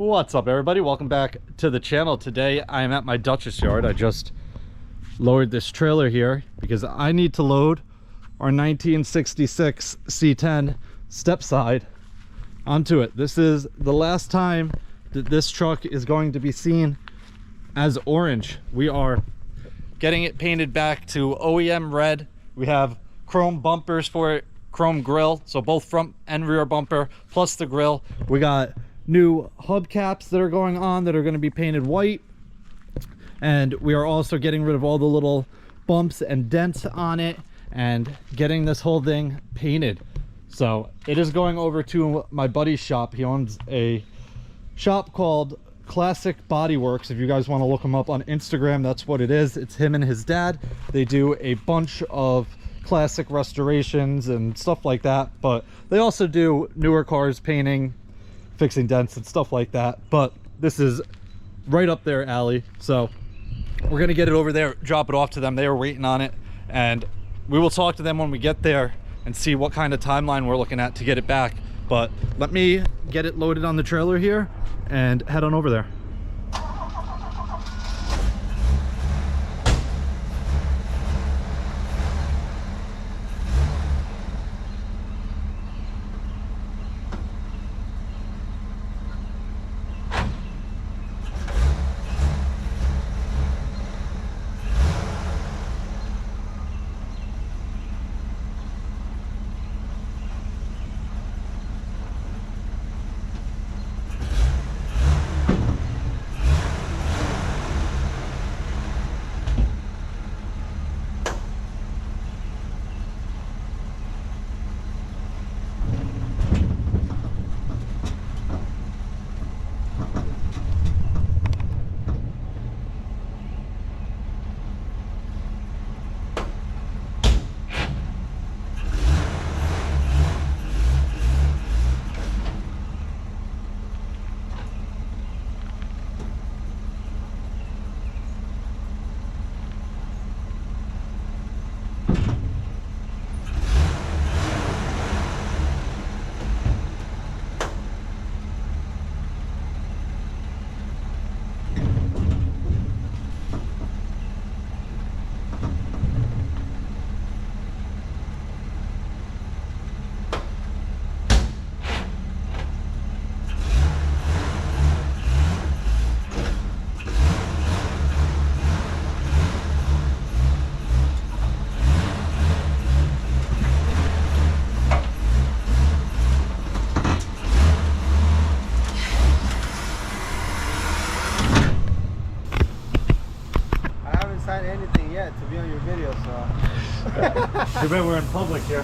What's up, everybody? Welcome back to the channel. Today I am at my Dutchess yard. I just lowered this trailer here because I need to load our 1966 C10 Stepside onto it. This is the last time that this truck is going to be seen as orange. We are getting it painted back to OEM red. We have chrome bumpers for it, chrome grille, so both front and rear bumper plus the grille. We got new hubcaps that are going on that are going to be painted white, and we are also getting rid of all the little bumps and dents on it and getting this whole thing painted. So it is going over to my buddy's shop. He owns a shop called Classic Bodyworks. If you guys want to look him up on Instagram, that's what it is. It's him and his dad. They do a bunch of classic restorations and stuff like that, but they also do newer cars painting, fixing dents and stuff like that. But this is right up their alley, so we're gonna get it over there, drop it off to them. They are waiting on it, and we will talk to them when we get there and see what kind of timeline we're looking at to get it back. But let me get it loaded on the trailer here and head on over there. Anything yet to be on your video, so Too bad we're in public here.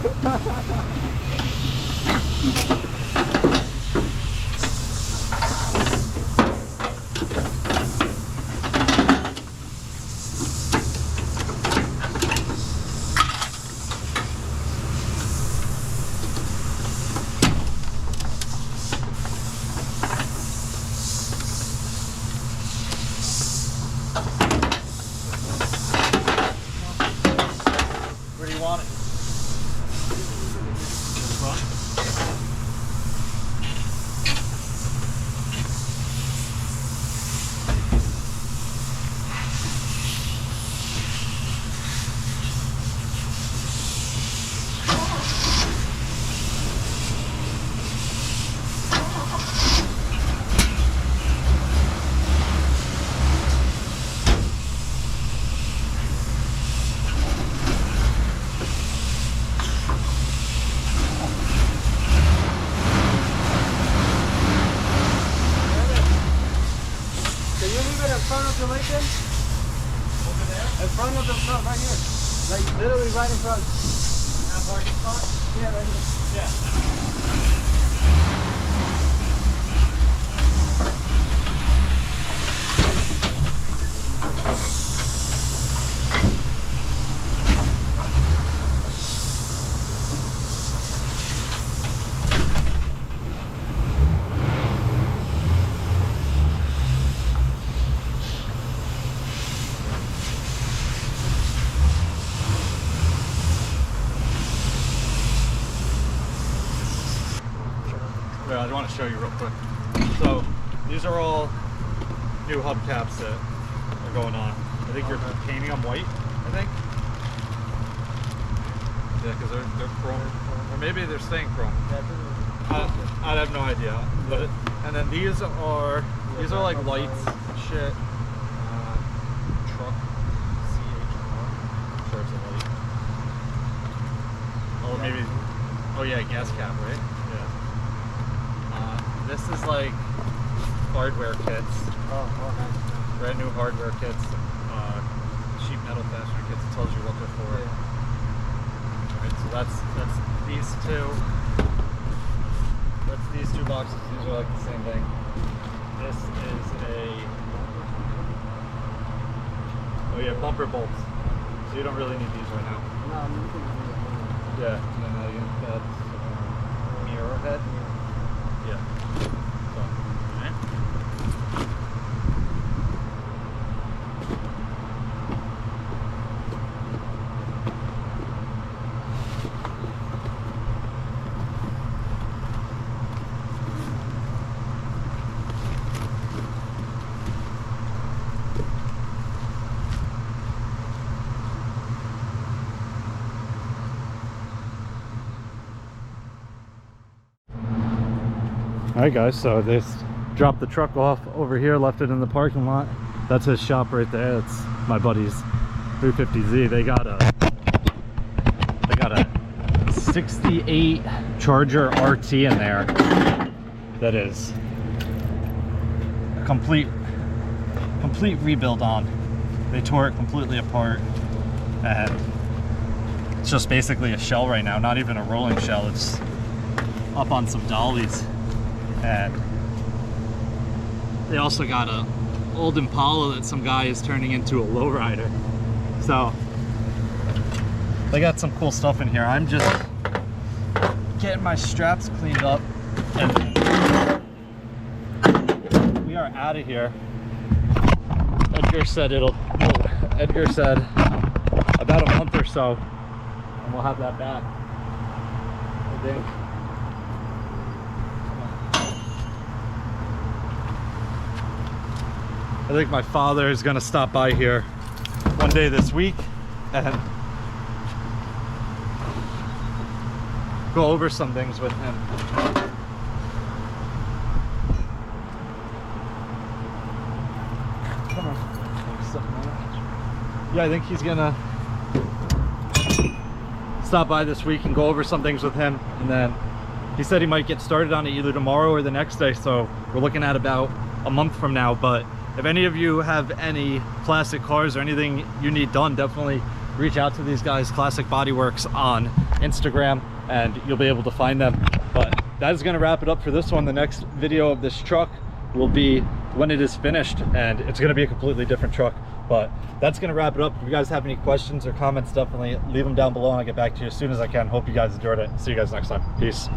Over there? In front of the front, right here. Like literally right in front. That parking spot? Yeah, right here. Yeah. I want to show you real quick. So These are all new hubcaps that are going on. I think you're painting them white, I think. Yeah, because they're chrome. Or maybe they're staying chrome. I have no idea. But and then these are like lights and shit. Truck C10. Sure it's a light. Oh, maybe. Oh yeah, gas cap, right? Yeah. This is like hardware kits. Nice. Brand new hardware kits. Sheet metal fastener kits. It tells you what they're for. Yeah. Alright, so that's these two. That's these two boxes. These are like the same thing. This is oh yeah, bumper bolts. So you don't really need these right now. No, I'm looking at it. Yeah, and then that's mirror head. Yeah. So, alright. Alright guys, so they dropped the truck off over here, left it in the parking lot. That's his shop right there. It's my buddy's 350Z. They got a 68 Charger RT in there that is a complete rebuild on. They tore it completely apart and it's just basically a shell right now, not even a rolling shell. It's up on some dollies. And they also got a old Impala that some guy is turning into a lowrider. So they got some cool stuff in here. I'm just getting my straps cleaned up and we are out of here. Edgar said about a month or so and we'll have that back, I think. I think my father is gonna stop by here one day this week and go over some things with him. Come on. Yeah, I think he's gonna stop by this week and go over some things with him, and then he said he might get started on it either tomorrow or the next day, so we're looking at about a month from now. But if any of you have any classic cars or anything you need done, definitely reach out to these guys, Classic Bodyworks, on Instagram, and you'll be able to find them. But that is going to wrap it up for this one. The next video of this truck will be when it is finished, and it's going to be a completely different truck. But that's going to wrap it up. If you guys have any questions or comments, definitely leave them down below and I'll get back to you as soon as I can. Hope you guys enjoyed it. See you guys next time. Peace.